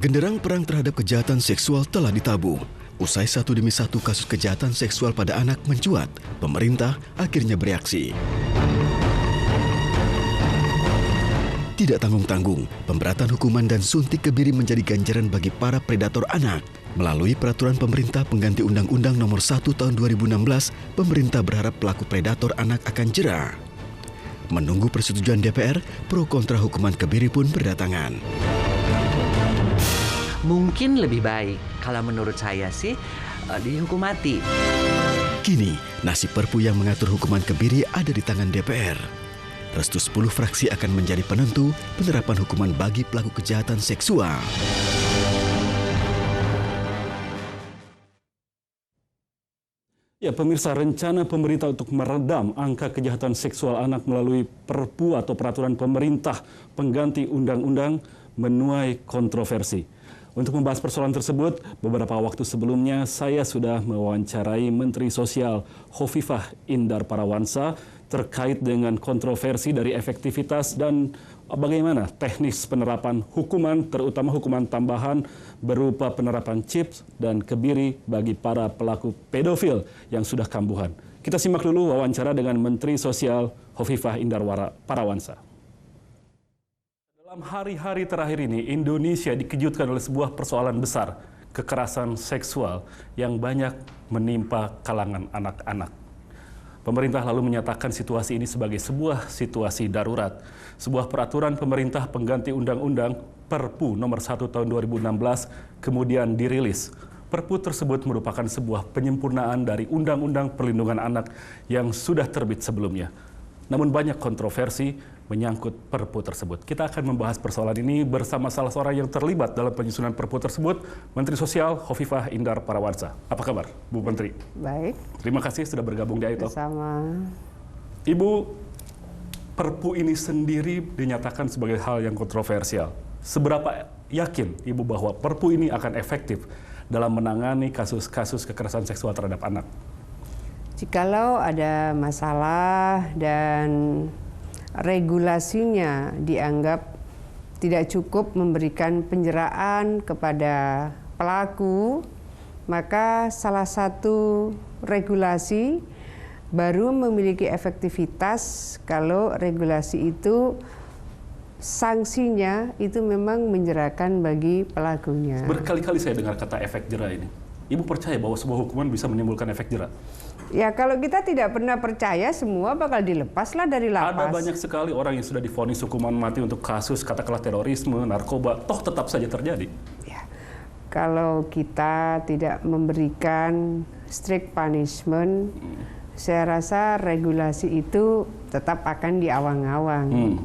Genderang perang terhadap kejahatan seksual telah ditabuh. Usai satu demi satu kasus kejahatan seksual pada anak mencuat, pemerintah akhirnya bereaksi. Tidak tanggung-tanggung, pemberatan hukuman dan suntik kebiri menjadi ganjaran bagi para predator anak. Melalui peraturan pemerintah pengganti Undang-Undang Nomor 1 Tahun 2016, pemerintah berharap pelaku predator anak akan jera. Menunggu persetujuan DPR, pro kontra hukuman kebiri pun berdatangan. Mungkin lebih baik, kalau menurut saya sih, dihukum mati. Kini, nasib Perpu yang mengatur hukuman kebiri ada di tangan DPR. Restu 10 fraksi akan menjadi penentu penerapan hukuman bagi pelaku kejahatan seksual. Ya, pemirsa, rencana pemerintah untuk meredam angka kejahatan seksual anak melalui Perpu atau peraturan pemerintah pengganti undang-undang menuai kontroversi. Untuk membahas persoalan tersebut, beberapa waktu sebelumnya saya sudah mewawancarai Menteri Sosial Khofifah Indar Parawansa terkait dengan kontroversi dari efektivitas dan bagaimana teknis penerapan hukuman, terutama hukuman tambahan berupa penerapan chips dan kebiri bagi para pelaku pedofil yang sudah kambuhan. Kita simak dulu wawancara dengan Menteri Sosial Khofifah Indar Parawansa. Dalam hari-hari terakhir ini, Indonesia dikejutkan oleh sebuah persoalan besar, kekerasan seksual yang banyak menimpa kalangan anak-anak. Pemerintah lalu menyatakan situasi ini sebagai sebuah situasi darurat. Sebuah peraturan pemerintah pengganti undang-undang Perpu Nomor 1 Tahun 2016 kemudian dirilis. Perpu tersebut merupakan sebuah penyempurnaan dari Undang-Undang Perlindungan Anak yang sudah terbit sebelumnya. Namun banyak kontroversi menyangkut Perpu tersebut. Kita akan membahas persoalan ini bersama salah seorang yang terlibat dalam penyusunan Perpu tersebut, Menteri Sosial Khofifah Indar Parawansa. Apa kabar, Bu Menteri? Baik. Terima kasih sudah bergabung di AITalk. Sama. Ibu, Perpu ini sendiri dinyatakan sebagai hal yang kontroversial. Seberapa yakin Ibu bahwa Perpu ini akan efektif dalam menangani kasus-kasus kekerasan seksual terhadap anak? Jikalau ada masalah dan regulasinya dianggap tidak cukup memberikan penjeraan kepada pelaku, maka salah satu regulasi baru memiliki efektivitas kalau regulasi itu sanksinya itu memang menjerakan bagi pelakunya. Berkali-kali saya dengar kata efek jera ini. Ibu percaya bahwa sebuah hukuman bisa menimbulkan efek jera? Ya, kalau kita tidak pernah percaya, semua bakal dilepaslah dari lapas. Ada banyak sekali orang yang sudah divonis hukuman mati untuk kasus katakanlah terorisme, narkoba, toh tetap saja terjadi. Ya, kalau kita tidak memberikan strict punishment, saya rasa regulasi itu tetap akan diawang-awang.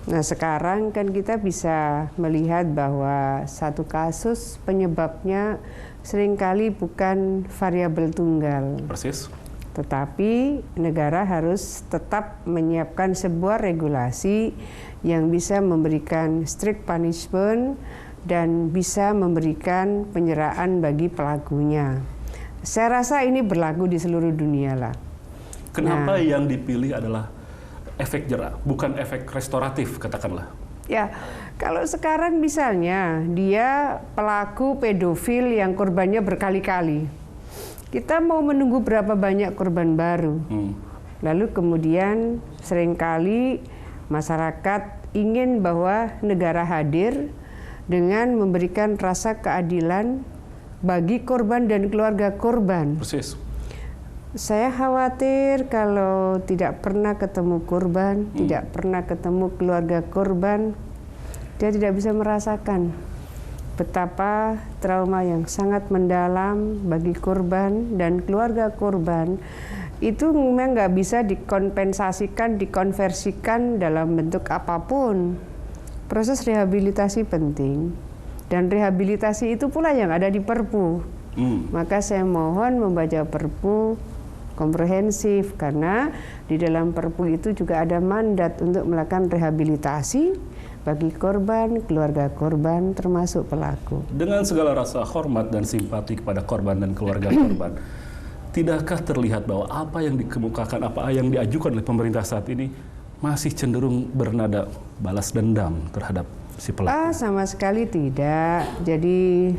Nah, sekarang kan kita bisa melihat bahwa satu kasus penyebabnya seringkali bukan variabel tunggal. Persis. Tetapi negara harus tetap menyiapkan sebuah regulasi yang bisa memberikan strict punishment dan bisa memberikan penjeraan bagi pelakunya. Saya rasa ini berlaku di seluruh dunia lah. Kenapa yang dipilih adalah efek jera, bukan efek restoratif katakanlah? Ya, kalau sekarang misalnya dia pelaku pedofil yang korbannya berkali-kali. Kita mau menunggu berapa banyak korban baru. Lalu kemudian seringkali masyarakat ingin bahwa negara hadir dengan memberikan rasa keadilan bagi korban dan keluarga korban. Persis. Saya khawatir kalau tidak pernah ketemu korban, tidak pernah ketemu keluarga korban, dia tidak bisa merasakan betapa trauma yang sangat mendalam bagi korban dan keluarga korban. Itu memang nggak bisa dikompensasikan, dikonversikan dalam bentuk apapun. Proses rehabilitasi penting, dan rehabilitasi itu pula yang ada di Perpu. Maka saya mohon membaca Perpu komprehensif, karena di dalam Perpu itu juga ada mandat untuk melakukan rehabilitasi bagi korban, keluarga korban, termasuk pelaku. Dengan segala rasa hormat dan simpati kepada korban dan keluarga korban, tidakkah terlihat bahwa apa yang dikemukakan, apa yang diajukan oleh pemerintah saat ini masih cenderung bernada balas dendam terhadap si pelaku? Sama sekali tidak. Jadi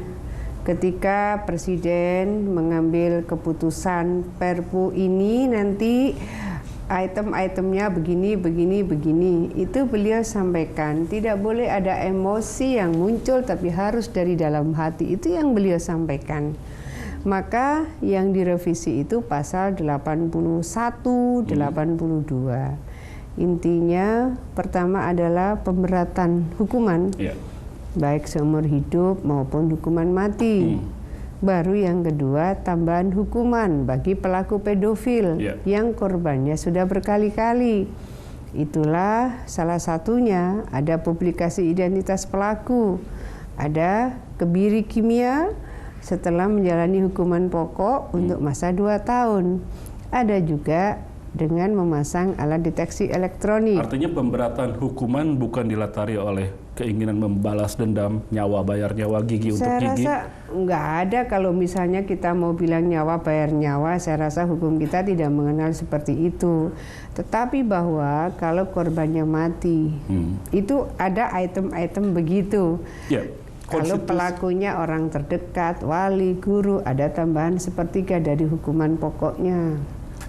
ketika Presiden mengambil keputusan Perpu ini nanti item-itemnya begini, itu beliau sampaikan. Tidak boleh ada emosi yang muncul tapi harus dari dalam hati. Itu yang beliau sampaikan. Maka yang direvisi itu pasal 81, 82. Intinya pertama adalah pemberatan hukuman. Baik seumur hidup maupun hukuman mati. Baru yang kedua tambahan hukuman bagi pelaku pedofil yang korbannya sudah berkali-kali. Itulah salah satunya, ada publikasi identitas pelaku, ada kebiri kimia setelah menjalani hukuman pokok untuk masa 2 tahun. Ada juga dengan memasang alat deteksi elektronik. Artinya pemberatan hukuman bukan dilatari oleh keinginan membalas dendam, nyawa bayar nyawa, gigi untuk gigi. Saya rasa nggak ada. Kalau misalnya kita mau bilang nyawa bayar nyawa, saya rasa hukum kita tidak mengenal seperti itu. Tetapi bahwa kalau korbannya mati, itu ada item-item begitu. Kalau pelakunya orang terdekat, wali, guru, ada tambahan 1/3 dari hukuman pokoknya.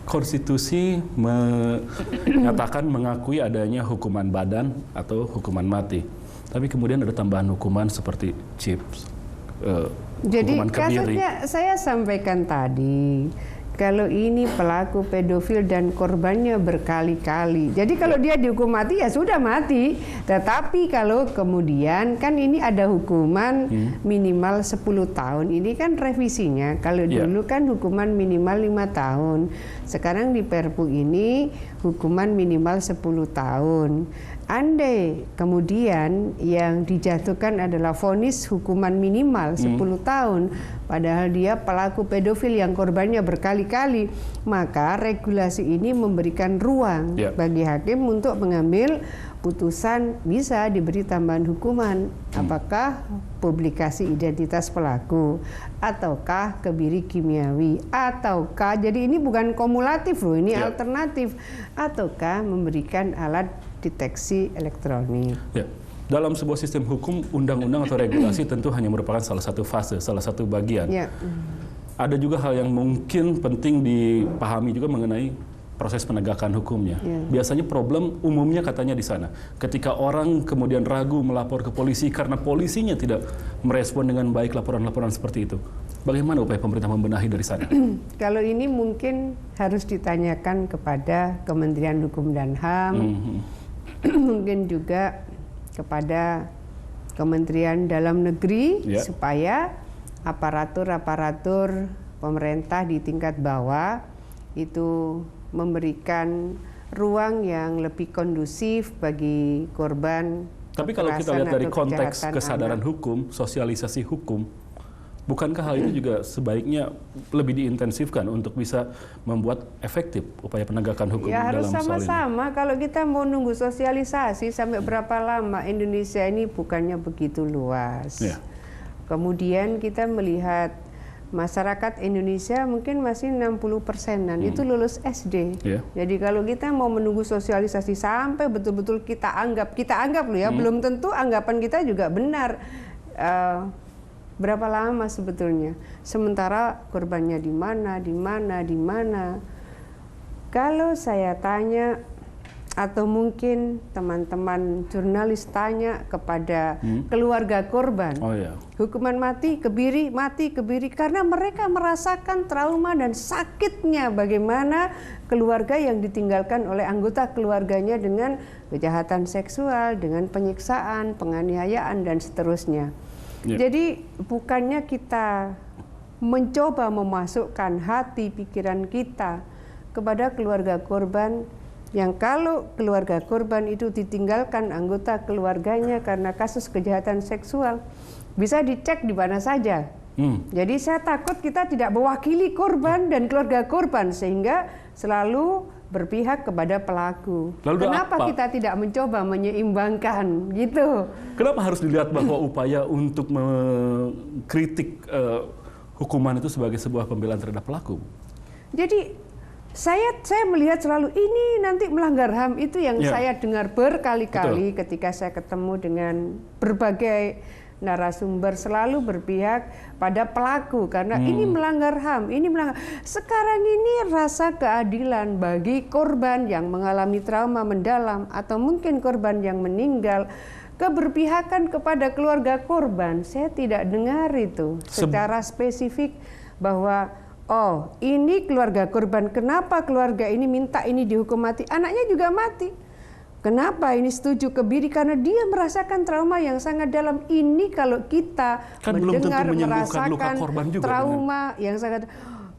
Konstitusi menyatakan mengakui adanya hukuman badan atau hukuman mati. Tapi kemudian ada tambahan hukuman seperti chips, jadi hukuman kebiri. kasusnya saya sampaikan tadi, kalau ini pelaku pedofil dan korbannya berkali-kali. Jadi kalau dia dihukum mati ya sudah mati. Tetapi kalau kemudian kan ini ada hukuman minimal 10 tahun. Ini kan revisinya. Kalau dulu kan hukuman minimal 5 tahun. Sekarang di Perpu ini hukuman minimal 10 tahun. Andai kemudian yang dijatuhkan adalah vonis hukuman minimal 10 tahun, padahal dia pelaku pedofil yang korbannya berkali-kali, maka regulasi ini memberikan ruang bagi hakim untuk mengambil putusan bisa diberi tambahan hukuman. Apakah publikasi identitas pelaku, ataukah kebiri kimiawi, ataukah, jadi ini bukan kumulatif loh, ini alternatif, ataukah memberikan alat deteksi elektronik. Dalam sebuah sistem hukum, undang-undang atau regulasi tentu hanya merupakan salah satu fase, salah satu bagian. Ada juga hal yang mungkin penting dipahami juga mengenai proses penegakan hukumnya. Biasanya problem umumnya katanya di sana. Ketika orang kemudian ragu melapor ke polisi karena polisinya tidak merespon dengan baik laporan-laporan seperti itu. Bagaimana upaya pemerintah membenahi dari sana? Kalau ini mungkin harus ditanyakan kepada Kementerian Hukum dan HAM, mungkin juga kepada Kementerian Dalam Negeri, supaya aparatur-aparatur pemerintah di tingkat bawah itu memberikan ruang yang lebih kondusif bagi korban. Tapi kalau kita lihat dari konteks kesadaran hukum, sosialisasi hukum, bukankah hal itu juga sebaiknya lebih diintensifkan untuk bisa membuat efektif upaya penegakan hukum dalam soal ini? Ya harus sama-sama. Kalau kita mau nunggu sosialisasi sampai berapa lama, Indonesia ini bukannya begitu luas. Kemudian kita melihat masyarakat Indonesia mungkin masih 60%-an itu lulus SD. Jadi kalau kita mau menunggu sosialisasi sampai betul-betul kita anggap loh ya, belum tentu anggapan kita juga benar. Berapa lama sebetulnya? Sementara korbannya di mana? Kalau saya tanya, atau mungkin teman-teman jurnalis tanya kepada keluarga korban, hukuman mati, kebiri, karena mereka merasakan trauma dan sakitnya bagaimana keluarga yang ditinggalkan oleh anggota keluarganya dengan kejahatan seksual, dengan penyiksaan, penganiayaan, dan seterusnya. Jadi bukannya kita mencoba memasukkan hati pikiran kita kepada keluarga korban, yang kalau keluarga korban itu ditinggalkan anggota keluarganya karena kasus kejahatan seksual, bisa dicek di mana saja. Jadi saya takut kita tidak mewakili korban dan keluarga korban, sehingga selalu berpihak kepada pelaku. Lalu kenapa kita tidak mencoba menyeimbangkan gitu? Kenapa harus dilihat bahwa upaya untuk mengkritik hukuman itu sebagai sebuah pembelaan terhadap pelaku? Jadi Saya melihat selalu ini nanti melanggar HAM, itu yang Ya. saya dengar berkali-kali ketika saya ketemu dengan berbagai narasumber, selalu berpihak pada pelaku karena ini melanggar HAM, ini melanggar. Sekarang ini rasa keadilan bagi korban yang mengalami trauma mendalam atau mungkin korban yang meninggal, keberpihakan kepada keluarga korban, saya tidak dengar itu secara spesifik bahwa oh, ini keluarga korban, kenapa keluarga ini minta ini dihukum mati? Anaknya juga mati. Kenapa ini setuju kebiri? Karena dia merasakan trauma yang sangat dalam. Ini kalau kita Kan belum tentu mendengar, menyembuhkan luka merasakan korban juga, trauma yang sangat...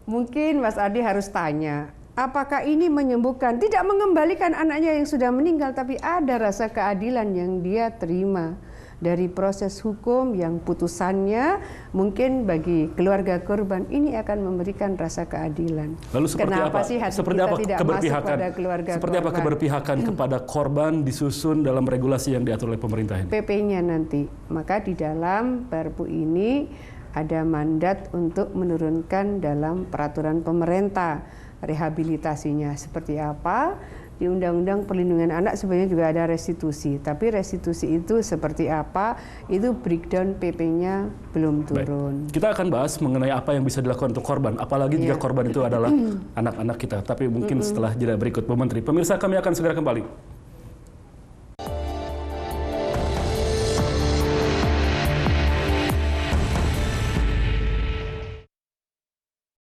Mungkin Mas Adi harus tanya, apakah ini menyembuhkan? Tidak mengembalikan anaknya yang sudah meninggal, tapi ada rasa keadilan yang dia terima dari proses hukum yang putusannya mungkin bagi keluarga korban ini akan memberikan rasa keadilan. Lalu seperti Kenapa apa? sih hati Seperti kita apa tidak keberpihakan? masuk pada keluarga Seperti apa korban? keberpihakan kepada korban disusun dalam regulasi yang diatur oleh pemerintah ini? PP-nya nanti. Maka di dalam Perpu ini ada mandat untuk menurunkan dalam peraturan pemerintah rehabilitasinya seperti apa. Di Undang-Undang Perlindungan Anak sebenarnya juga ada restitusi, tapi restitusi itu seperti apa, itu breakdown PP-nya belum turun. Baik. Kita akan bahas mengenai apa yang bisa dilakukan untuk korban, apalagi jika korban itu adalah anak-anak kita. Tapi mungkin setelah jeda berikut, Bu Menteri. Pemirsa, kami akan segera kembali.